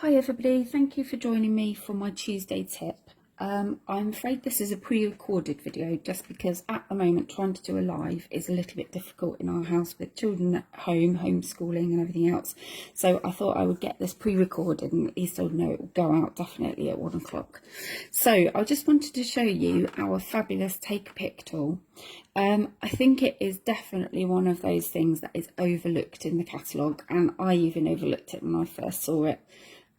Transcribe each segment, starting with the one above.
Hi everybody, thank you for joining me for my Tuesday tip. I'm afraid this is a pre-recorded video just because at the moment trying to do a live is a little bit difficult in our house with children at home, homeschooling and everything else. So I thought I would get this pre-recorded and at least I'll know it will go out definitely at 1 o'clock. So I just wanted to show you our fabulous Take a Pic tool. I think it is definitely one of those things that is overlooked in the catalogue, and I even overlooked it when I first saw it.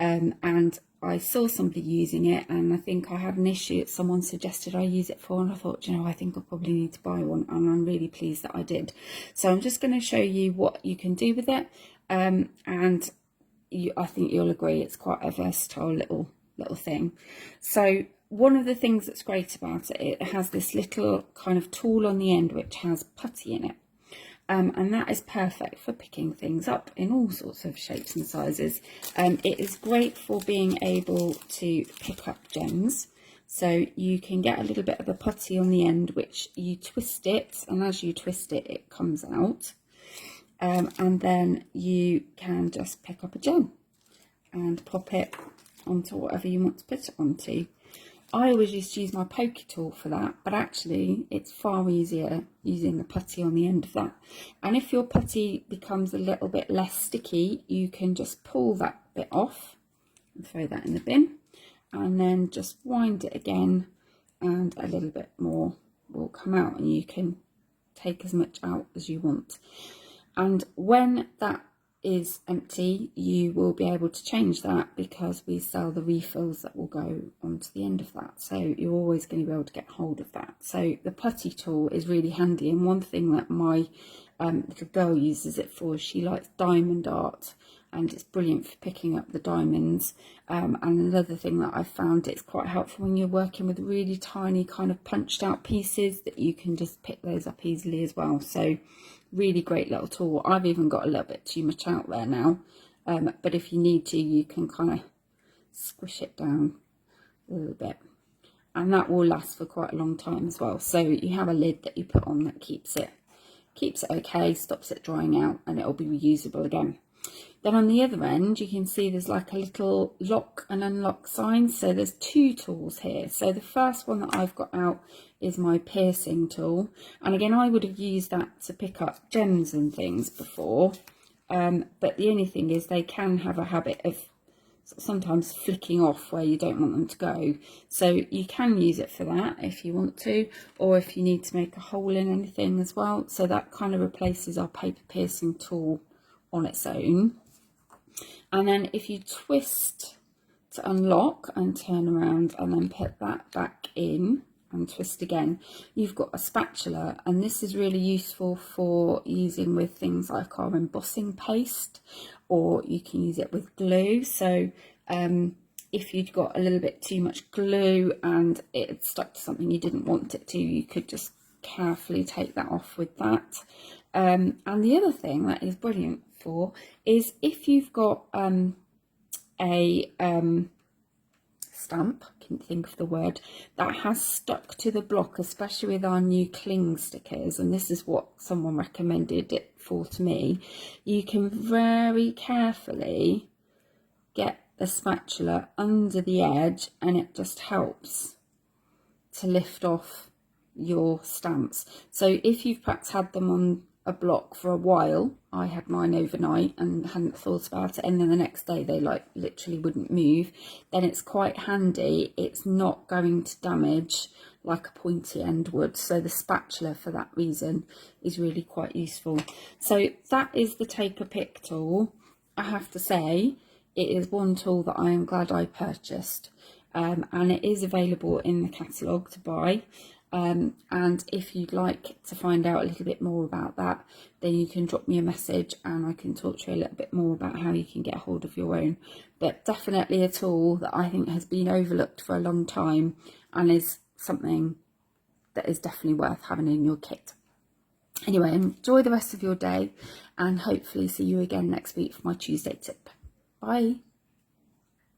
And I saw somebody using it, and I think I had an issue that someone suggested I use it for, and I thought, you know, I think I probably need to buy one, and I'm really pleased that I did. So I'm just going to show you what you can do with it, and I think you'll agree it's quite a versatile little thing. So one of the things that's great about it, it has this little kind of tool on the end which has putty in it. And that is perfect for picking things up in all sorts of shapes and sizes. It is great for being able to pick up gems. So you can get a little bit of the putty on the end, which you twist it, and as you twist it, it comes out. And then you can just pick up a gem and pop it onto whatever you want to put it onto. I always used to use my pokey tool for that, but actually it's far easier using the putty on the end of that. And if your putty becomes a little bit less sticky, you can just pull that bit off and throw that in the bin, and then just wind it again and a little bit more will come out, and you can take as much out as you want. And when that is empty, you will be able to change that because we sell the refills that will go onto the end of that, so you're always going to be able to get hold of that. So the putty tool is really handy, and one thing that my little girl uses it for, she likes diamond art, and it's brilliant for picking up the diamonds. And another thing that I found, it's quite helpful when you're working with really tiny kind of punched out pieces, that you can just pick those up easily as well. So really great little tool. I've even got a little bit too much out there now, but if you need to, you can kind of squish it down a little bit, and that will last for quite a long time as well. So you have a lid that you put on that keeps it okay, stops it drying out, and it'll be reusable again. Then on the other end, you can see there's like a little lock and unlock sign. So there's two tools here. So the first one that I've got out is my piercing tool. And again, I would have used that to pick up gems and things before. But the only thing is they can have a habit of sometimes flicking off where you don't want them to go. So you can use it for that if you want to, or if you need to make a hole in anything as well. So that kind of replaces our paper piercing tool on its own. And then if you twist to unlock and turn around and then put that back in and twist again, you've got a spatula, and this is really useful for using with things like our embossing paste, or you can use it with glue. So if you've got a little bit too much glue and it stuck to something you didn't want it to, you could just carefully take that off with that. And the other thing that is brilliant for is if you've got a stamp, I can't think of the word, that has stuck to the block, especially with our new cling stickers, and this is what someone recommended it for to me, you can very carefully get the spatula under the edge, and it just helps to lift off your stamps. So if you've perhaps had them on a block for a while, I had mine overnight and hadn't thought about it, and then the next day they like literally wouldn't move, then it's quite handy. It's not going to damage like a pointy end would, so the spatula for that reason is really quite useful. So that is the Take a Pic tool. I have to say it is one tool that I am glad I purchased, and it is available in the catalogue to buy. And if you'd like to find out a little bit more about that, then you can drop me a message and I can talk to you a little bit more about how you can get hold of your own. But definitely a tool that I think has been overlooked for a long time and is something that is definitely worth having in your kit. Anyway, enjoy the rest of your day and hopefully see you again next week for my Tuesday tip. Bye.